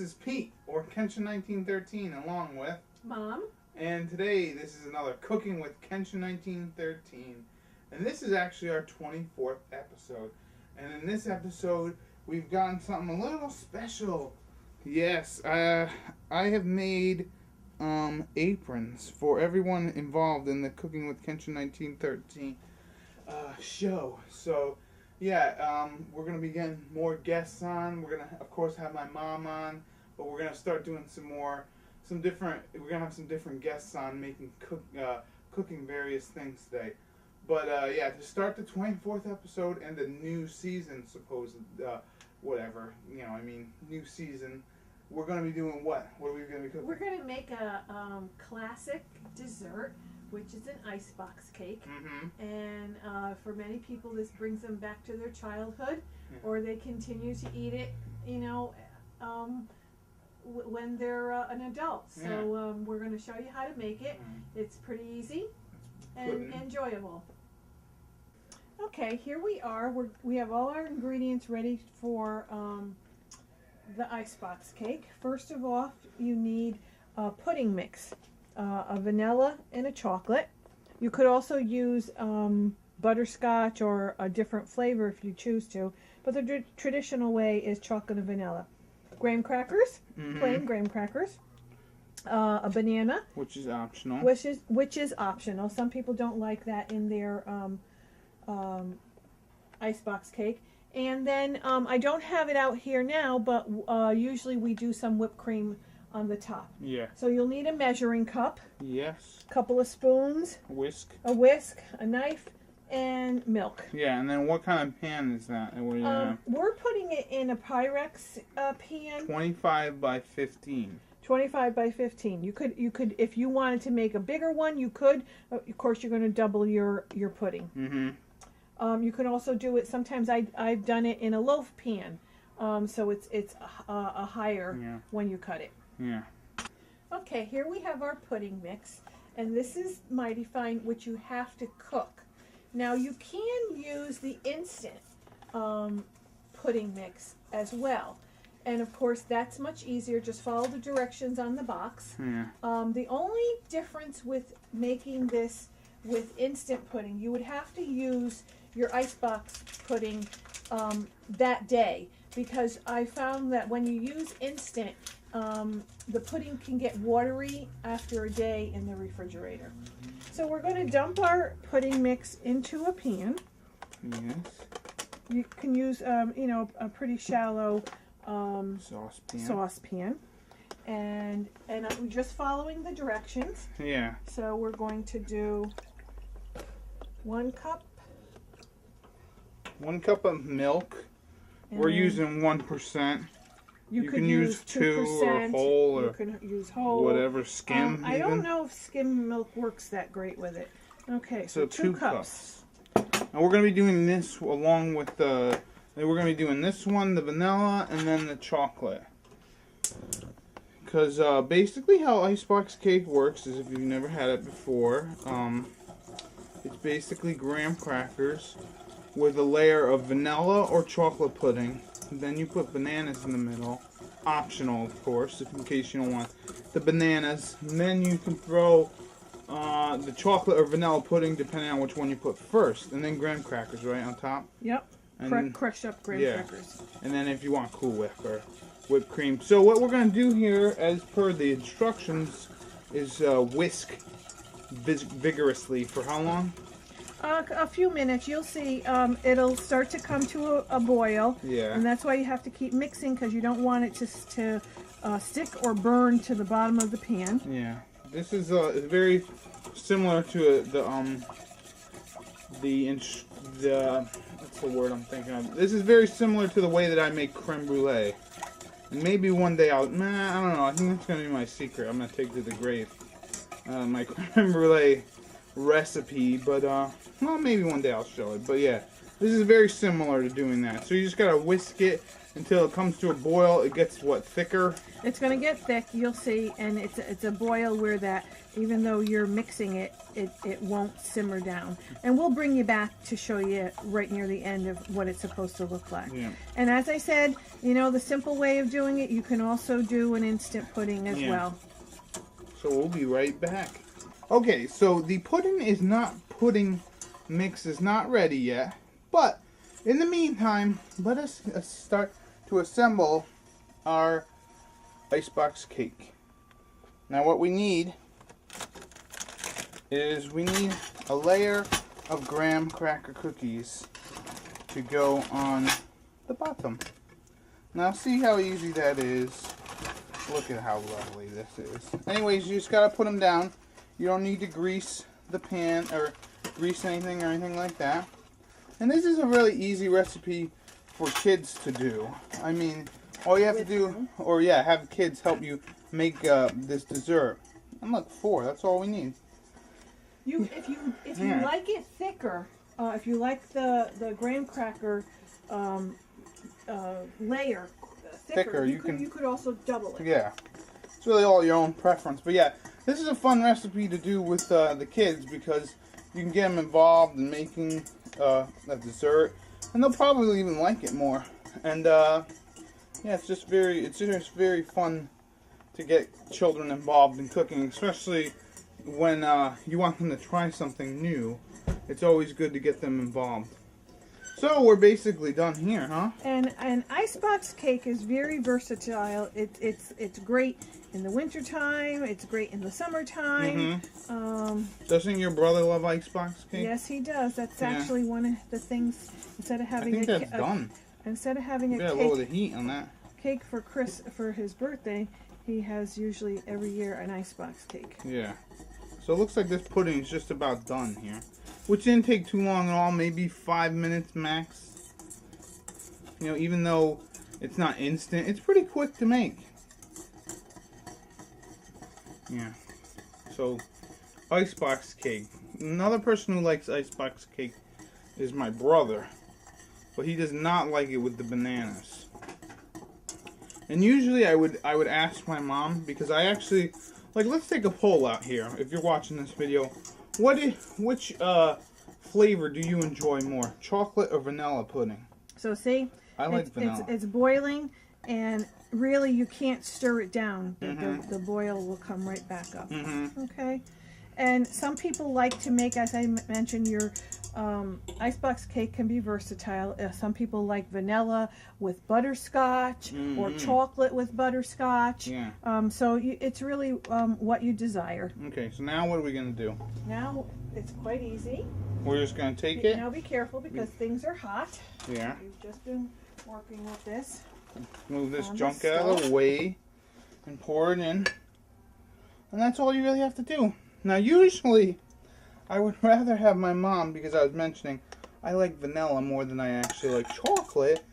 is Pete, or Kenshin1913, along with Mom. And today, this is another Cooking with Kenshin1913. And this is actually our 24th episode. And in this episode, we've gotten something a little special. Yes, I have made aprons for everyone involved in the Cooking with Kenshin1913 show. So, yeah, we're going to be getting more guests on. We're going to, of course, have my mom on. But we're going to start doing we're going to have some different guests on making cooking various things today. But, yeah, to start the 24th episode and the new season, new season, we're going to be doing what? What are we going to be cooking? We're going to make a classic dessert, which is an icebox cake. Mm-hmm. And for many people, this brings them back to their childhood, or they continue to eat it, when they're an adult. So we're going to show you how to make it. It's pretty easy and enjoyable. Okay, here we are. We have all our ingredients ready for the icebox cake. First of all, you need a pudding mix, a vanilla and a chocolate. You could also use butterscotch or a different flavor if you choose to, but the traditional way is chocolate and vanilla. Graham crackers, plain graham crackers, a banana, which is optional. Which is optional. Some people don't like that in their icebox cake. And then I don't have it out here now, but usually we do some whipped cream on the top. Yeah. So you'll need a measuring cup. Yes. A couple of spoons. A whisk. A whisk, a knife, and milk. Yeah, and then what kind of pan is that? We're putting it in a Pyrex pan. 25 by 15. 25 by 15. You could, if you wanted to make a bigger one, you could. Of course, you're going to double your pudding. Mm-hmm. You can also do it. Sometimes I've done it in a loaf pan, so it's a higher when you cut it. Yeah. Okay, here we have our pudding mix, and this is mighty fine, which you have to cook. Now you can use the instant pudding mix as well. And of course that's much easier. Just follow the directions on the box. Yeah. The only difference with making this with instant pudding, you would have to use your icebox pudding that day, because I found that when you use instant, the pudding can get watery after a day in the refrigerator. So we're going to dump our pudding mix into a pan. Yes. You can use, a pretty shallow saucepan. And I'm just following the directions. Yeah. So we're going to do 1 cup. 1 cup of milk. We're using 1%. You can use 2 or whole, or you can use whole. Whatever, skim. I don't know if skim milk works that great with it. Okay, so 2 cups. And we're going to be doing this along with we're going to be doing this one, the vanilla, and then the chocolate. Because basically how icebox cake works is, if you've never had it before, it's basically graham crackers with a layer of vanilla or chocolate pudding. Then you put bananas in the middle, optional of course, in case you don't want the bananas. And then you can throw the chocolate or vanilla pudding, depending on which one you put first, and then graham crackers right on top. Yep, and crushed up graham crackers. And then if you want Cool Whip or whipped cream. So what we're going to do here, as per the instructions, is whisk vigorously for how long? A few minutes. You'll see it'll start to come to a boil. Yeah. And that's why you have to keep mixing, because you don't want it to stick or burn to the bottom of the pan. Yeah. This is very similar to what's the word I'm thinking of? This is very similar to the way that I make creme brulee. And maybe one day I don't know. I think that's going to be my secret. I'm going to take to the grave. My creme brulee recipe, but well, maybe one day I'll show it. But yeah, This is very similar to doing that. So you just gotta whisk it until it comes to a boil. It gets what, thicker? It's gonna get thick, you'll see, and it's a boil where that even though you're mixing it, it won't simmer down. And we'll bring you back to show you right near the end of what it's supposed to look like. Yeah. And as I said, you know, the simple way of doing it, you can also do an instant pudding as well. So we'll be right back. Okay, so the pudding mix is not ready yet, but in the meantime, let us start to assemble our icebox cake. Now what we need is a layer of graham cracker cookies to go on the bottom. Now see how easy that is. Look at how lovely this is. Anyways, you just gotta put them down. You don't need to grease the pan or grease anything or anything like that. And this is a really easy recipe for kids to do. I mean, all you have to do, or yeah, have kids help you make this dessert. And look, 4. That's all we need. If you like it thicker, if you like the graham cracker layer thicker, you could also double it. Yeah, it's really all your own preference. But yeah, this is a fun recipe to do with the kids because you can get them involved in making a dessert, and they'll probably even like it more. And yeah, it's just very fun to get children involved in cooking, especially when you want them to try something new. It's always good to get them involved. So we're basically done here, huh? And an icebox cake is very versatile. It's great in the wintertime. It's great in the summertime. Doesn't your brother love icebox cake? Yes, he does. That's actually one of the things. Instead of having I think that's done. Instead of having a lower the heat on that. Cake for his birthday, he has usually every year an icebox cake. Yeah. So it looks like this pudding is just about done here. Which didn't take too long at all, maybe 5 minutes max. You know, even though it's not instant, it's pretty quick to make. Yeah. So, icebox cake. Another person who likes icebox cake is my brother. But he does not like it with the bananas. And usually I would ask my mom, because I actually, like, let's take a poll out here. If you're watching this video, which flavor do you enjoy more, chocolate or vanilla pudding? So see, I like vanilla. It's boiling, and really you can't stir it down. The boil will come right back up. Okay, and some people like to make, as I mentioned, your icebox cake can be versatile. Some people like vanilla with butterscotch or chocolate with butterscotch. Yeah. So it's really what you desire. Okay, so now what are we going to do? Now it's quite easy. We're just going to take it. Now be careful because things are hot. Yeah. We've just been working with this. Move this junk out of the way and pour it in. And that's all you really have to do. Now usually I would rather have my mom, because I was mentioning I like vanilla more than I actually like chocolate,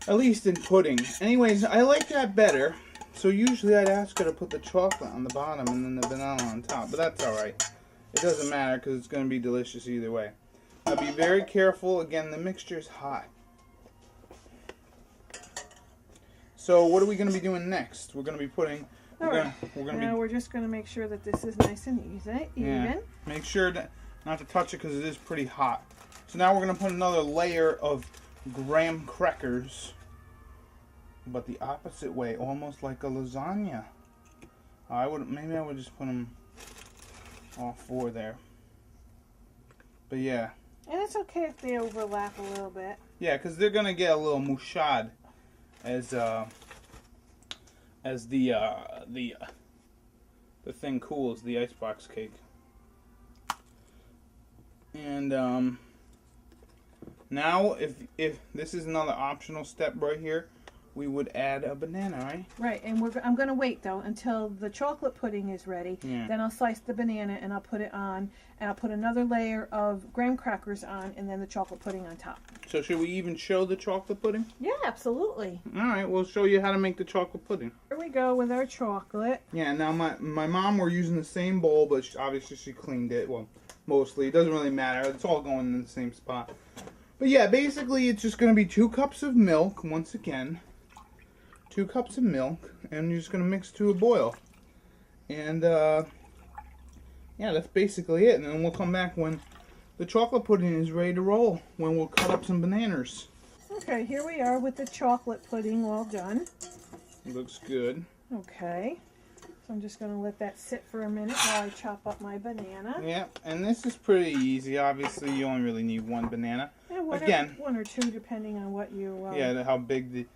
at least in pudding. Anyways, I like that better, so usually I'd ask her to put the chocolate on the bottom and then the vanilla on top, but that's alright. It doesn't matter because it's going to be delicious either way. Now be very careful, again the mixture is hot. So what are we going to be doing next? We're going to be putting... We're just going to make sure that this is nice and even. Yeah. Make sure not to touch it because it is pretty hot. So now we're going to put another layer of graham crackers, but the opposite way, almost like a lasagna. Maybe I would just put them all 4 there. But yeah. And it's okay if they overlap a little bit. Yeah, because they're going to get a little mouchade as the thing cools, the icebox cake. And now if this is another optional step right here, we would add a banana, right? Right, and I'm going to wait though until the chocolate pudding is ready. Yeah. Then I'll slice the banana and I'll put it on, and I'll put another layer of graham crackers on, and then the chocolate pudding on top. So should we even show the chocolate pudding? Yeah, absolutely. All right, we'll show you how to make the chocolate pudding. Here we go with our chocolate. Yeah, now my mom, we're using the same bowl, but obviously she cleaned it. Well, mostly. It doesn't really matter. It's all going in the same spot. But yeah, basically it's just going to be 2 cups of milk, once again. 2 cups of milk, and you're just going to mix to a boil. And, yeah, that's basically it. And then we'll come back when the chocolate pudding is ready to roll, when we'll cut up some bananas. Okay, here we are with the chocolate pudding all done. It looks good. Okay, so I'm just going to let that sit for a minute while I chop up my banana. Yeah, and this is pretty easy. Obviously, you only really need 1 banana. Yeah, one or two, depending on what you... yeah, how big the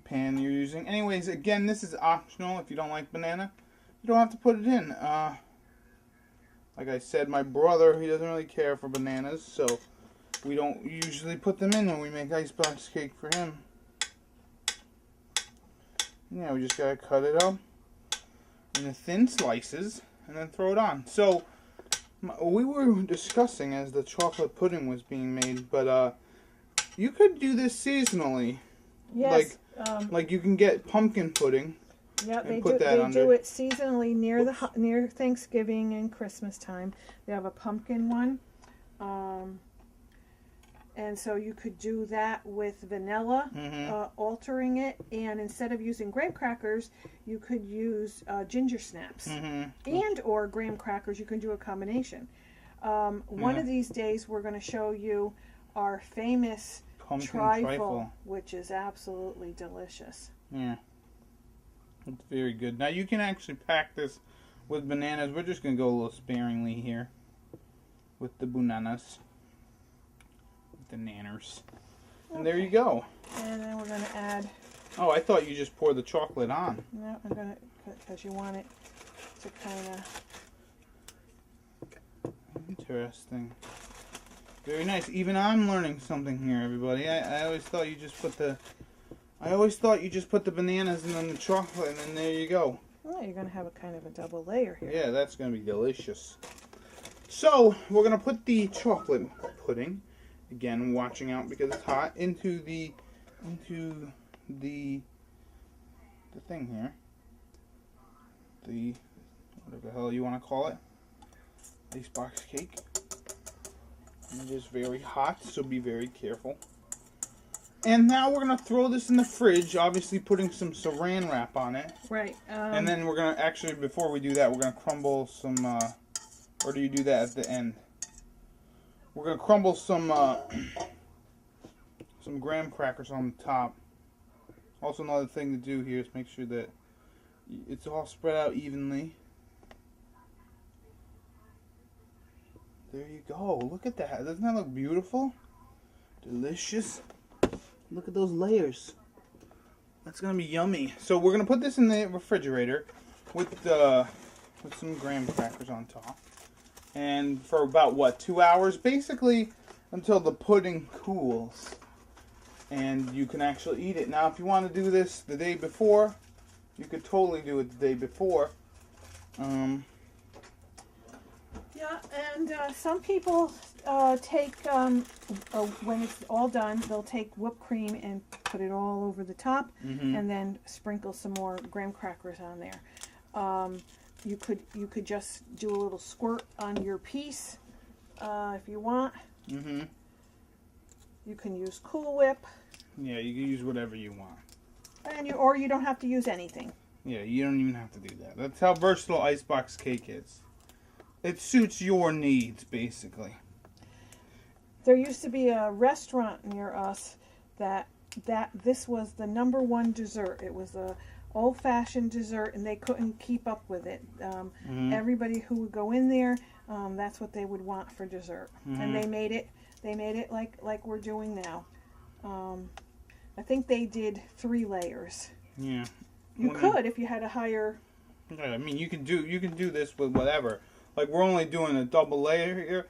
pan you're using. Anyways, again, this is optional. If you don't like banana, you don't have to put it in. Like I said, my brother, he doesn't really care for bananas, so we don't usually put them in when we make icebox cake for him. Yeah, we just gotta cut it up into thin slices and then throw it on. So we were discussing as the chocolate pudding was being made, but you could do this seasonally. Yes. Like you can get pumpkin pudding. Yeah, they do it seasonally near Thanksgiving and Christmas time. They have a pumpkin one. And so you could do that with vanilla, altering it, and instead of using graham crackers, you could use ginger snaps. And or graham crackers, you can do a combination. One of these days we're going to show you our famous pumpkin trifle, which is absolutely delicious. Yeah, it's very good. Now you can actually pack this with bananas. We're just going to go a little sparingly here with the bananas. The nanners. And there you go. And then we're going to add... Oh, I thought you just poured the chocolate on. No, I'm going to... Because you want it to kind of... Interesting. Very nice. Even I'm learning something here, everybody. I always thought you just put the... I always thought you just put the bananas and then the chocolate, and then there you go. Well, you're going to have a kind of a double layer here. Yeah, that's going to be delicious. So, we're going to put the chocolate pudding... Again, watching out because it's hot, into the thing here. The whatever the hell you want to call it. Icebox cake. It is very hot, so be very careful. And now we're gonna throw this in the fridge, obviously putting some saran wrap on it. Right. And then we're gonna actually, before we do that, we're gonna crumble some. Or do you do that at the end? We're going to crumble some graham crackers on the top. Also, another thing to do here is make sure that it's all spread out evenly. There you go. Look at that. Doesn't that look beautiful? Delicious. Look at those layers. That's going to be yummy. So we're going to put this in the refrigerator with some graham crackers on top. And for about, what, 2 hours? Basically, until the pudding cools. And you can actually eat it. Now, if you want to do this the day before, you could totally do it the day before. Yeah, and some people take, when it's all done, they'll take whipped cream and put it all over the top. And then sprinkle some more graham crackers on there. You could just do a little squirt on your piece if you want. You can use Cool Whip. Yeah, you can use whatever you want. And you don't have to use anything. Yeah, you don't even have to do that. That's how versatile icebox cake is. It suits your needs, basically. There used to be a restaurant near us that this was the #1 dessert. It was a old-fashioned dessert, and they couldn't keep up with it. Everybody who would go in there, that's what they would want for dessert. And they made it like we're doing now. I think they did 3 layers. Yeah. You could if you had a higher. Yeah, I mean, you can do this with whatever. Like, we're only doing a double layer here,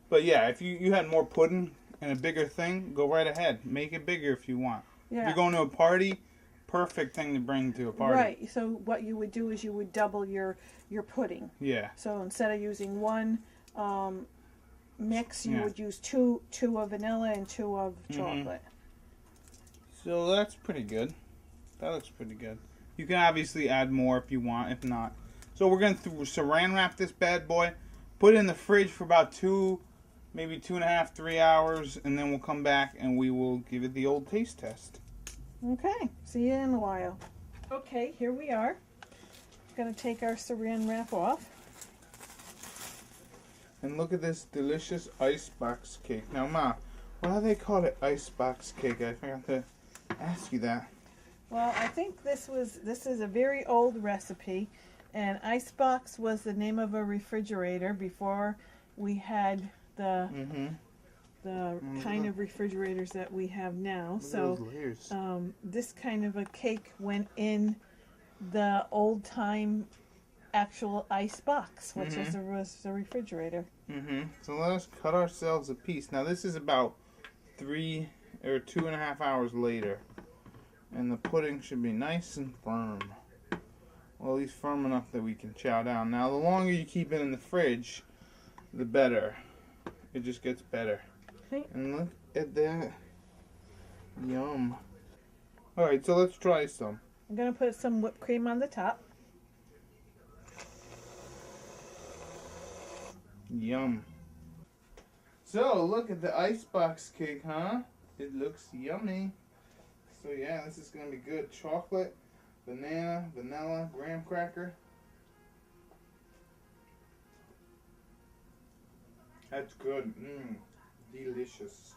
but yeah, if you had more pudding and a bigger thing, go right ahead. Make it bigger if you want. Yeah. If you're going to a party, perfect thing to bring to a party. Right. So what you would do is you would double your pudding. Yeah. So instead of using 1 mix, you would use two of vanilla and 2 of chocolate. So that's pretty good. That looks pretty good. You can obviously add more if you want, if not. So we're going to saran wrap this bad boy, put it in the fridge for about 2 maybe 2.5, 3 hours, and then we'll come back and we will give it the old taste test. Okay, see you in a while. Okay, here we are. Going to take our saran wrap off. And look at this delicious icebox cake. Now, Ma, why do they call it icebox cake? I forgot to ask you that. Well, I think this is a very old recipe, and icebox was the name of a refrigerator before we had the kind of refrigerators that we have now. So this kind of a cake went in the old time actual ice box, which was the refrigerator. So let us cut ourselves a piece. Now this is about 3 or 2.5 hours later, and the pudding should be nice and firm. Well, at least firm enough that we can chow down. Now the longer you keep it in the fridge, the better. It just gets better. Okay. And look at that. Yum. Alright, so let's try some. I'm going to put some whipped cream on the top. Yum. So, look at the icebox cake, huh? It looks yummy. So yeah, this is going to be good. Chocolate, banana, vanilla, graham cracker. That's good. Delicious.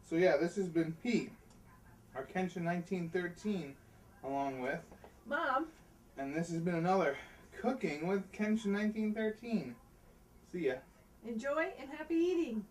So yeah, this has been Pete, our Kenshin1913, along with Mom. And this has been another Cooking with Kenshin1913. See ya. Enjoy and happy eating.